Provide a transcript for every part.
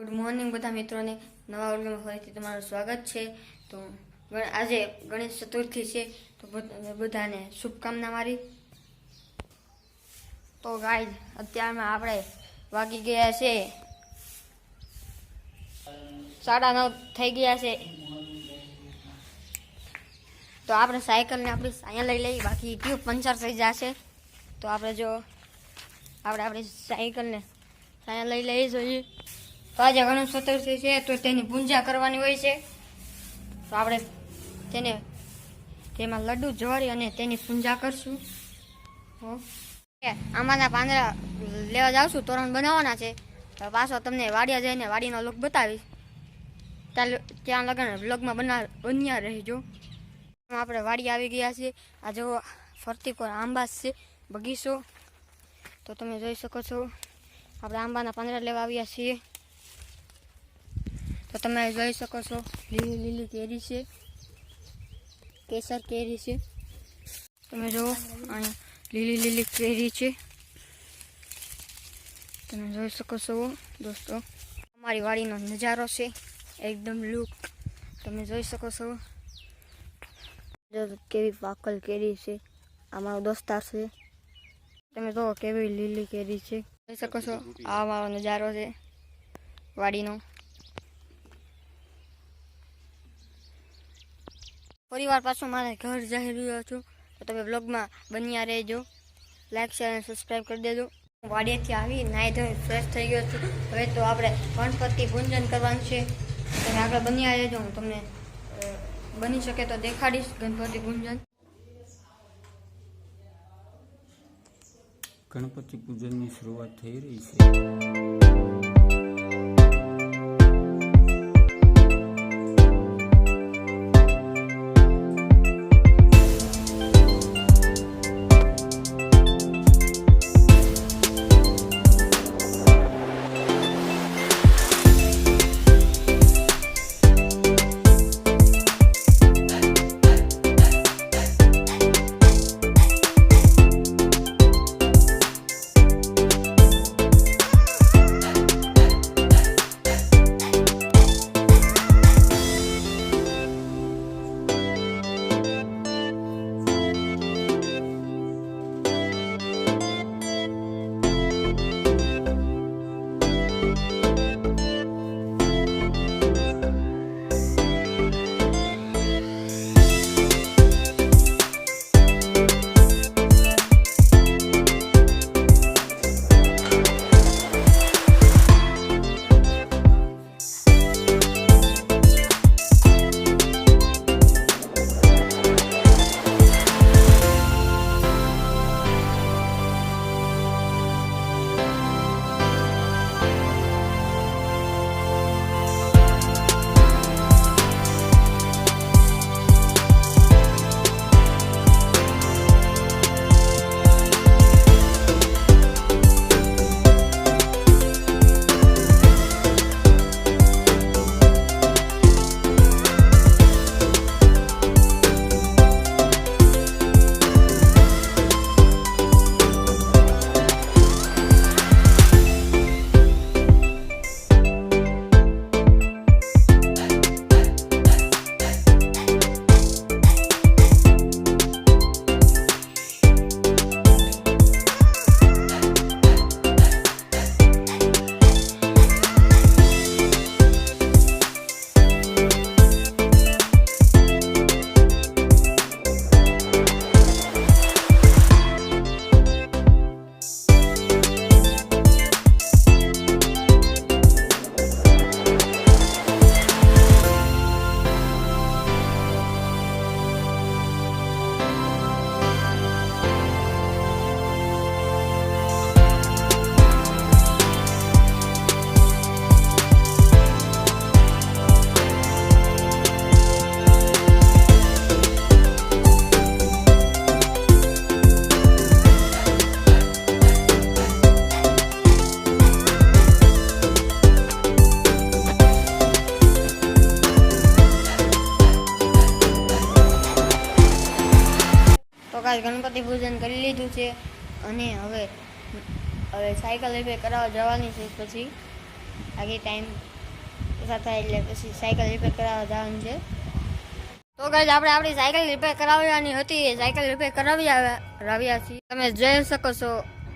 Good morning બધા મિત્રોને નવા વ્લોગમાં ફરીથી તમારું સ્વાગત છે। તો આજે ગણેશ ચતુર્થી છે, તો બધાને શુભકામના મારી। તો ગાઈઝ અત્યારમાં આપણે વાગી ગયા છે 9:30 થઈ ગયા છે। તો આપણે સાયકલને આપણી અહીંયા લઈ લઈ, બાકી ટ્યુબ પંચર થઈ જશે। તો આપણે આપણી સાયકલને અહીંયા લઈ લઈ જોઈએ। તો આજે ગણેશ ચતુર્થી છે, તો તેની પૂજા કરવાની હોય છે। તો આપણે તેમાં લડ્ડુ જોડી અને તેની પૂજા કરશું। આમાંના પાંદડા લેવા જાવશું, તોરણ બનાવવાના છે। તો પાછો તમને વાડિયા જઈને વાડીનો લુક બતાવીશ, ત્યાં લગન બ્લોગમાં બન્યા રહેજો। આપણે વાડી આવી ગયા છીએ। આ જો ફરતી કોઈ આંબા છે બગીચો, તો તમે જોઈ શકો છો। આપણે આંબાના પાંદડા લેવા આવ્યા છીએ। તો તમે જોઈ શકો છો લીલી લીલી કેરી છે, કેસર કેરી છે। તમે જુઓ અહીંયા લીલી લીલી કેરી છે, તમે જોઈ શકો છો દોસ્તો। અમારી વાડીનો નજારો છે, એકદમ લુક તમે જોઈ શકો છો। જો કેવી પાકલ કેરી છે, અમારો દોસ્તાર છે। તમે જુઓ કેવી લીલી કેરી છે, જોઈ શકો છો। આ અમારો નજારો છે વાડીનો। પરિવાર પાછો મારે ઘર જઈ રહ્યો છું, તો તમે બ્લોગમાં બન્યા રહેજો, લાઈક શેર અને સબસ્ક્રાઈબ કરી દેજો। વાડીએથી આવી નાહી ધોઈ ફ્રેશ થઈ ગયો છું। હવે તો આપણે ગણપતિ પૂજન કરવાનું છે, તમે આગળ બન્યા રહેજો। હું તમને બની શકે તો દેખાડીશ ગણપતિ પૂજન। ગણપતિ પૂજનની શરૂઆત થઈ રહી છે। કાલ ગણપતિ પૂજન કરી લીધું છે અને હવે સાયકલ રિપેર કરાવવા જવાની છે। પછી આગળ ટાઈમ પસાર થાય એટલે પછી સાયકલ રિપેર કરાવવા જવાનું છે. તો ગાઈઝ આપણે આપણી સાયકલ રિપેર કરાવવાની હતી, સાયકલ રિપેર કરાવ્યા છીએ. તમે જોઈ શકો છો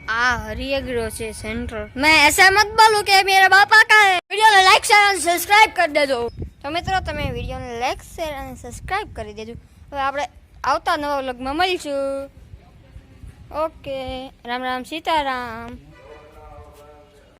આ હરિયગરો છે સેન્ટર. मैं ऐसा मत बोलूं कि मेरा बापा का है. वीडियो ने लाइक शेयर અને સબસ્ક્રાઇબ કરી દેજો. તો મિત્રો તમે વિડીયોને લાઈક શેર અને સબસ્ક્રાઇબ કરી દેજો. હવે આપણે આવતા નવા વ્લોગમાં મળીશું. ઓકે, રામ રામ સીતારામ.